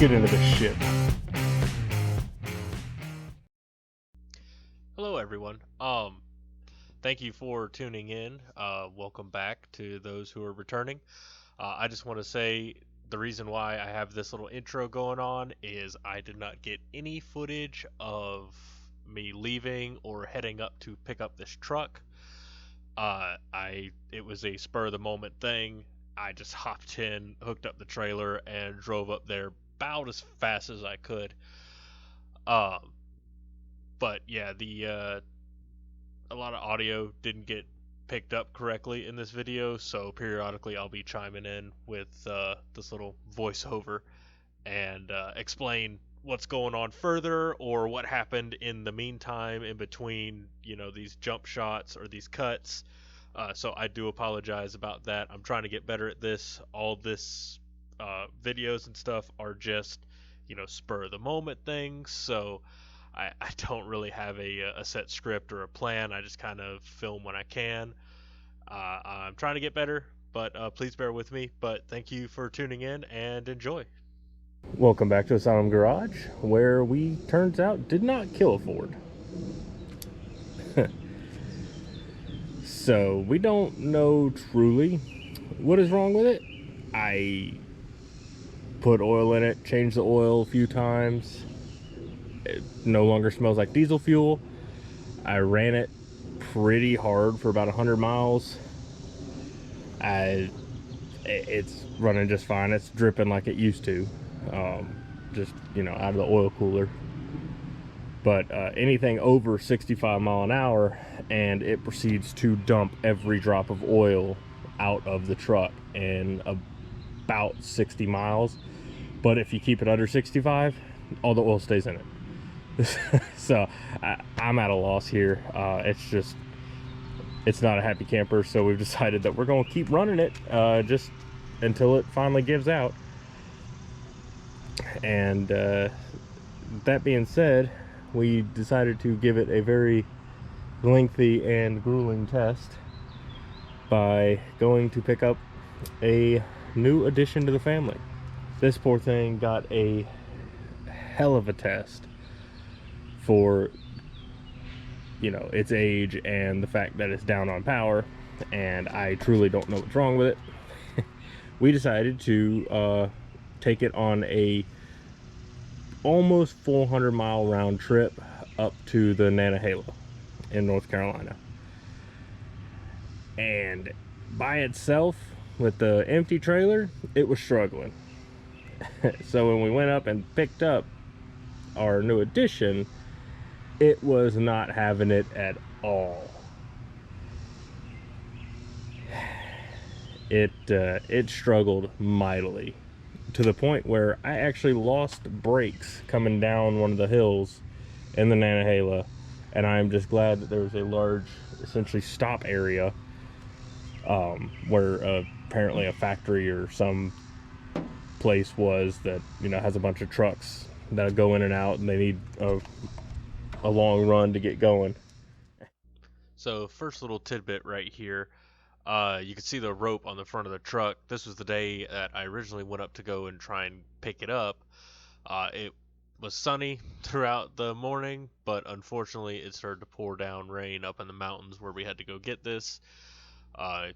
get into this shit. Hello, everyone. Thank you for tuning in. Welcome back to those who are returning. I just want to say the reason why I have this little intro going on is I did not get any footage of me leaving or heading up to pick up this truck. It was a spur of the moment thing. I just hopped in, hooked up the trailer, and drove up there about as fast as I could. Um, but yeah, the a lot of audio didn't get picked up correctly in this video, so periodically I'll be chiming in with this little voiceover and explain what's going on further or what happened in the meantime in between, these jump shots or these cuts. So I do apologize about that. I'm trying to get better at this. All this videos and stuff are just, spur of the moment things. So I don't really have a set script or a plan. I just kind of film when I can. I'm trying to get better, but please bear with me. But thank you for tuning in and enjoy. Welcome back to Asylum Garage, where we, turns out, did not kill a Ford. So, we don't know truly what is wrong with it. I put oil in it, changed the oil a few times. It no longer smells like diesel fuel. I ran it pretty hard for about 100 miles. It's running just fine. It's dripping like it used to. Just, out of the oil cooler. But anything over 65 mile an hour and it proceeds to dump every drop of oil out of the truck in about 60 miles. But if you keep it under 65, all the oil stays in it. So I'm at a loss here. It's not a happy camper, so we've decided that we're going to keep running it just until it finally gives out. And that being said, we decided to give it a very lengthy and grueling test by going to pick up a new addition to the family. This poor thing got a hell of a test for, its age and the fact that it's down on power, and I truly don't know what's wrong with it. We decided to take it on a almost 400-mile round trip up to the Nantahala in North Carolina. And by itself, with the empty trailer, it was struggling. So when we went up and picked up our new addition, it was not having it at all. It struggled mightily, to the point where I actually lost brakes coming down one of the hills in the Nantahala, and I'm just glad that there was a large, essentially, stop area where apparently a factory or some place was that, has a bunch of trucks that go in and out, and they need a long run to get going. So first little tidbit right here. You can see the rope on the front of the truck. This was the day that I originally went up to go and try and pick it up. It was sunny throughout the morning, but unfortunately it started to pour down rain up in the mountains where we had to go get this. Uh,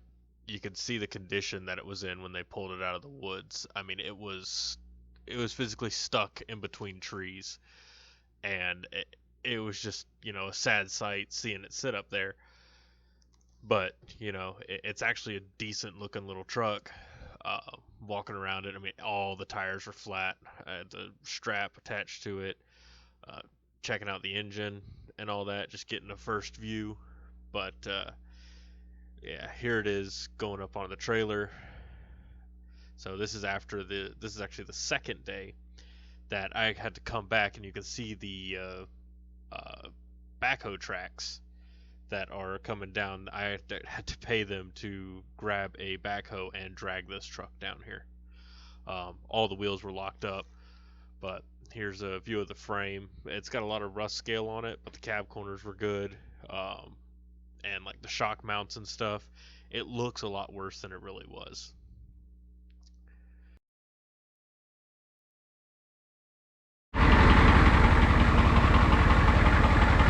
you could see the condition that it was in when they pulled it out of the woods. I mean, it was physically stuck in between trees, and it was just, a sad sight seeing it sit up there. But it's actually a decent looking little truck. uh, Walking around it, I mean, all the tires are flat. The strap attached to it. uh, Checking out the engine and all that, just getting a first view. But yeah, here it is going up on the trailer. So this is actually the second day that I had to come back, and you can see the backhoe tracks that are coming down. I had to pay them to grab a backhoe and drag this truck down here. All the wheels were locked up, but here's a view of the frame. It's got a lot of rust scale on it, but the cab corners were good. And like the shock mounts and stuff, it looks a lot worse than it really was.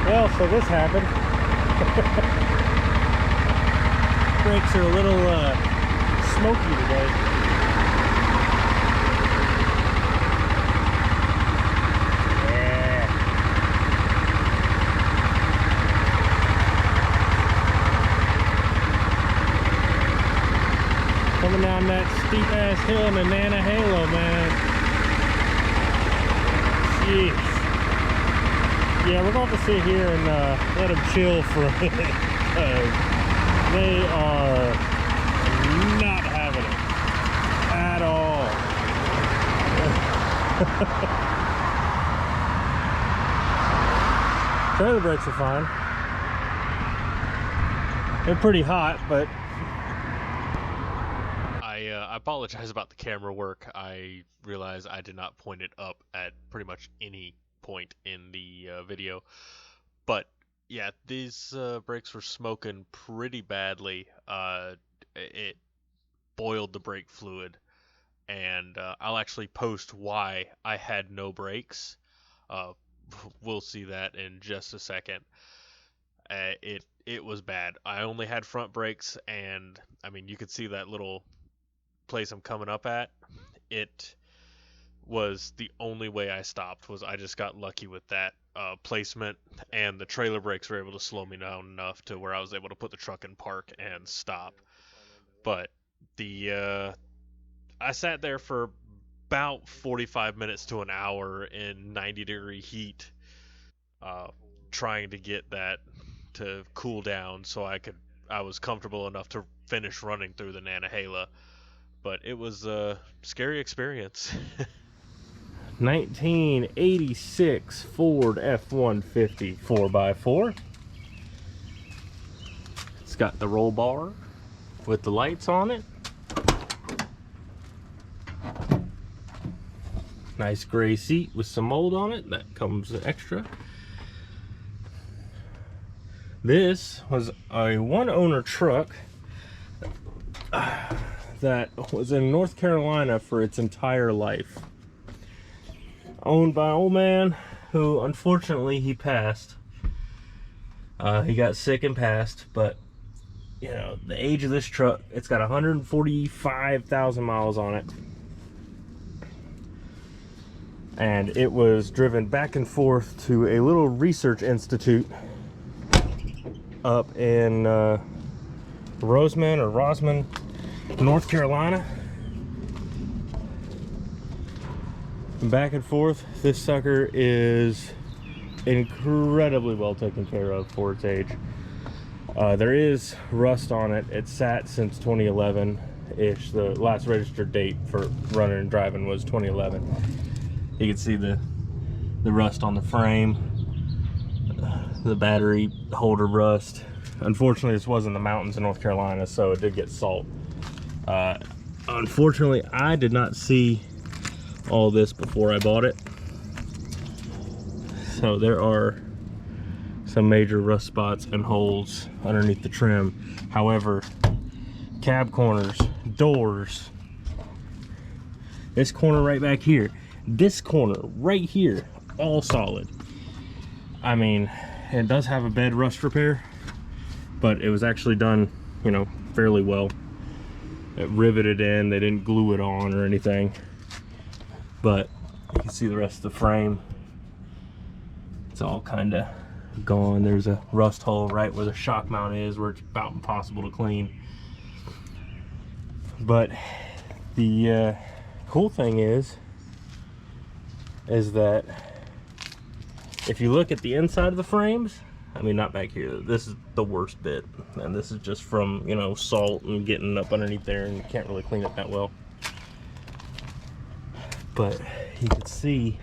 Well, so this happened. Brakes are a little smoky today. Yeah. Coming down that steep ass hill in the Nantahala, man. Jeez. Yeah, we're going to sit here and let them chill for a minute. They are not having it at all. Trailer brakes are fine. They're pretty hot, but I apologize about the camera work. I realize I did not point it up at pretty much any point in the video. But yeah, these brakes were smoking pretty badly. It boiled the brake fluid, and I'll actually post why I had no brakes. Uh, we'll see that in just a second. It was bad. I only had front brakes, and I mean you could see that little place I'm coming up at. It was the only way I stopped. Was I just got lucky with that placement, and the trailer brakes were able to slow me down enough to where I was able to put the truck in park and stop. But the I sat there for about 45 minutes to an hour in 90-degree heat, uh, trying to get that to cool down so I was comfortable enough to finish running through the Nantahala. But it was a scary experience. 1986 Ford F-150 4x4. It's got the roll bar with the lights on it. Nice gray seat with some mold on it. That comes extra. This was a one-owner truck that was in North Carolina for its entire life. Owned by an old man who, unfortunately, he passed. He got sick and passed, but you know, the age of this truck, it's got 145,000 miles on it. And it was driven back and forth to a little research institute up in Rosman, North Carolina. Back and forth. This sucker is incredibly well taken care of for its age. There is rust on it. It sat since 2011-ish. The last registered date for running and driving was 2011. You can see the rust on the frame, the battery holder rust. Unfortunately, this was in the mountains in North Carolina, so it did get salt. Unfortunately, I did not see all this before I bought it, so there are some major rust spots and holes underneath the trim. However, cab corners, doors, this corner right back here, this corner right here, all solid. I mean, it does have a bed rust repair, but it was actually done, you know, fairly well. It riveted in, they didn't glue it on or anything. But you can see the rest of the frame. It's all kind of gone. There's a rust hole right where the shock mount is, where it's about impossible to clean. But the cool thing is that if you look at the inside of the frames, I mean, not back here, this is the worst bit, and this is just from, you know, salt and getting up underneath there, and you can't really clean it that well. But you can see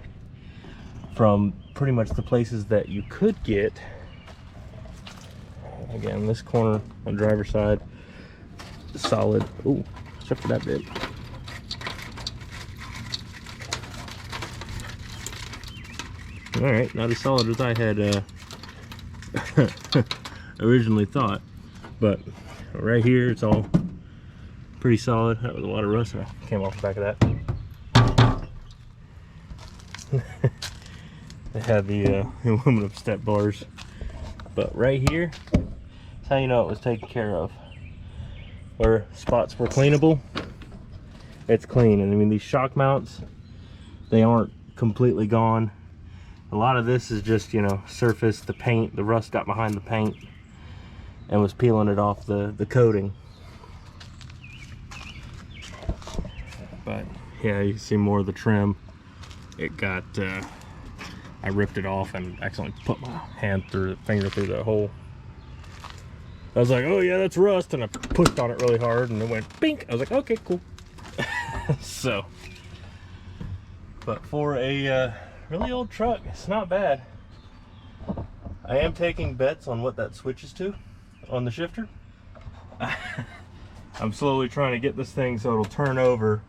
from pretty much the places that you could get, again, this corner on the driver's side, solid. Oh, except for that bit. All right, not as solid as I had originally thought, but right here it's all pretty solid. That was a lot of rust that came off the back of that. They had the aluminum step bars But right here, that's how you know it was taken care of. Where spots were cleanable, it's clean. And I mean, these shock mounts, they aren't completely gone. A lot of this is just, you know, surface, the paint, the rust got behind the paint and was peeling it off the coating. But yeah, you can see more of the trim. It got, I ripped it off and accidentally put my finger through the hole. I was like, oh yeah, that's rust, and I pushed on it really hard and it went bink. I was like, okay, cool. So, but for a really old truck, it's not bad. I am taking bets on what that switches to on the shifter. I'm slowly trying to get this thing so it'll turn over.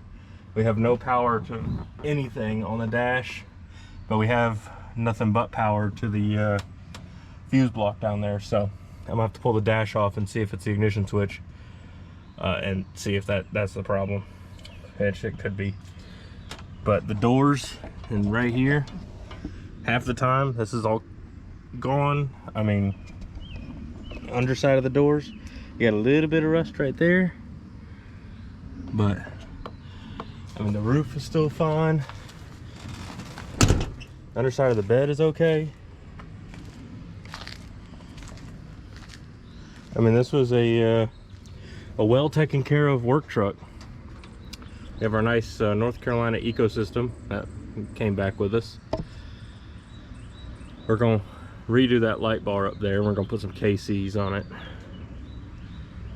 We have no power to anything on the dash, but we have nothing but power to the fuse block down there. So I'm gonna have to pull the dash off and see if it's the ignition switch, and see if that's the problem. Which it could be. But the doors and right here, half the time this is all gone. I mean, underside of the doors, you got a little bit of rust right there, but I mean the roof is still fine. Underside of the bed is okay. I mean, this was a well taken care of work truck. We have our nice North Carolina ecosystem that came back with us. We're gonna redo that light bar up there. We're gonna put some KCs on it.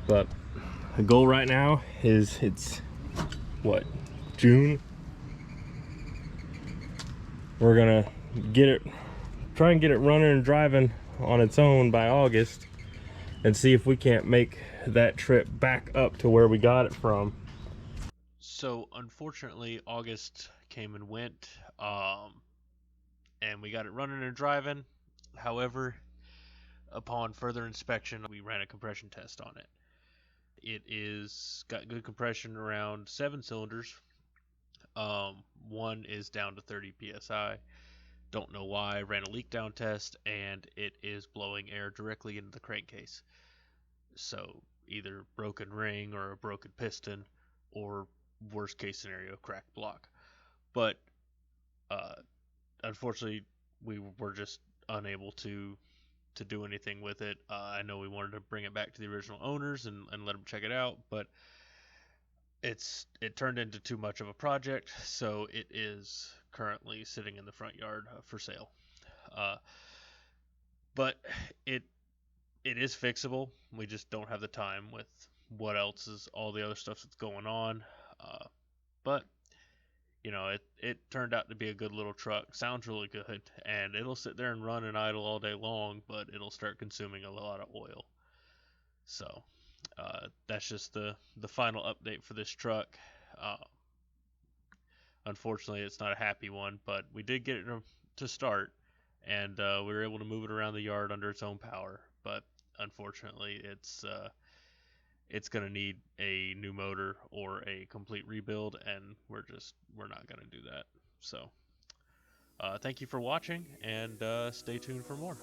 But the goal right now is, it's what, June? We're gonna try and get it running and driving on its own by August, and see if we can't make that trip back up to where we got it from. So unfortunately, August came and went, and we got it running and driving. However, upon further inspection, we ran a compression test on it. It is got good compression around 7 cylinders. One is down to 30 psi. Don't know why. Ran a leak down test, and it is blowing air directly into the crankcase. So either broken ring or a broken piston, or worst case scenario, cracked block. But uh, unfortunately, we were just unable to do anything with it. I know we wanted to bring it back to the original owners and let them check it out, but it turned into too much of a project, so it is currently sitting in the front yard for sale. Uh, but it it is fixable. We just don't have the time with what else is all the other stuff that's going on. But you know, it turned out to be a good little truck. Sounds really good, and it'll sit there and run and idle all day long, but it'll start consuming a lot of oil. So that's just the final update for this truck. Uh, Unfortunately, it's not a happy one, but we did get it to start, and we were able to move it around the yard under its own power. But unfortunately, it's going to need a new motor or a complete rebuild, and we're not going to do that. So thank you for watching, and stay tuned for more.